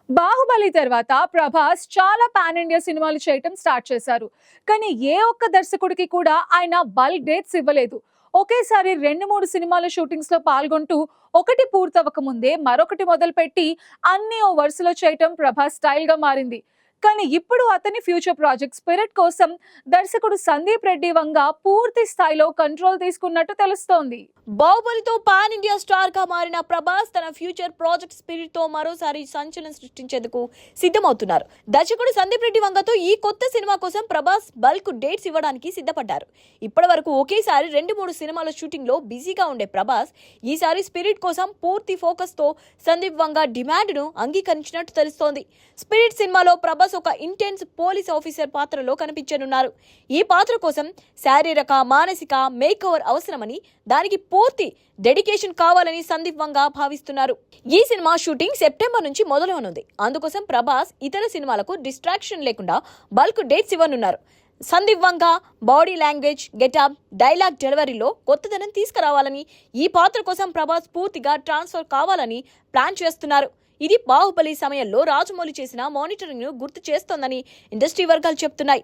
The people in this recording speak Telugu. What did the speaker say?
బాహుబలి తర్వాత ప్రభాస్ చాలా పాన్ ఇండియా సినిమాలు చేయటం స్టార్ట్ చేశారు. కానీ ఏ ఒక్క దర్శకుడికి కూడా ఆయన బల్క్ డేట్స్ ఇవ్వలేదు. ఒకేసారి 2, 3 సినిమాల షూటింగ్స్ లో పాల్గొంటూ ఒకటి పూర్తవక ముందే మరొకటి మొదలుపెట్టి అన్ని ఓ వరుసలో చేయటం ప్రభాస్ స్టైల్ గా మారింది. కానీ ఇప్పుడు అతని ఫ్యూచర్ ప్రాజెక్ట్ స్పిరిట్ కోసం దర్శకుడు సందీప్ రెడ్డి వంగ పూర్తి స్థాయిలో కంట్రోల్ తీసుకున్నట్టు తెలుస్తోంది. బాహుబలితో పాన్ ఇండియా స్టార్ గా మారిన ప్రభాస్ తన ఫ్యూచర్ ప్రాజెక్ట్ స్పిరిట్ తో మరోసారి సంచలనం సృష్టించేందుకు సిద్ధమవుతున్నారు. దర్శకుడు సందీప్ రెడ్డి వంగతో ఈ కొత్త సినిమా కోసం ప్రభాస్ బల్క్ డేట్స్ ఇవ్వడానికి సిద్ధపడ్డారు. ఇప్పటి వరకు ఒకేసారి 2, 3 సినిమాల షూటింగ్ లో బిజీగా ఉండే ప్రభాస్ ఈసారి స్పిరిట్ కోసం పూర్తి ఫోకస్ తో సందీప్ వంగ డిమాండ్ ను అంగీకరించినట్టు తెలుస్తోంది. స్పిరిట్ సినిమాలో ప్రభాస్ ఒక ఇంటెన్స్ పోలీస్ ఆఫీసర్ పాత్రలో కనిపించనున్నారు. ఈ పాత్ర కోసం శారీరక మానసిక మేకోవర్ అవసరమని, దానికి పూర్తి డెడికేషన్ కావాలని సందీప్ వంగ భావిస్తున్నారు. ఈ సినిమా షూటింగ్ సెప్టెంబర్ నుంచి మొదలవనుంది. అందుకోసం ప్రభాస్ ఇతర సినిమాలకు డిస్ట్రాక్షన్ లేకుండా బల్క్ డేట్స్ ఇవ్వనున్నారు. సందీప్ వంగ బాడీ లాంగ్వేజ్, గెటప్, డైలాగ్ డెలివరీలో కొత్తదనం తీసుకురావాలని, ఈ పాత్ర కోసం ప్రభాస్ పూర్తిగా ట్రాన్స్ఫర్ కావాలని ప్లాన్ చేస్తున్నారు. ఇది బాహుబలి సమయంలో రాజమౌళి చేసిన మానిటరింగ్ ను గుర్తు చేస్తోందని ఇండస్ట్రీ వర్గాలు చెప్తున్నాయి.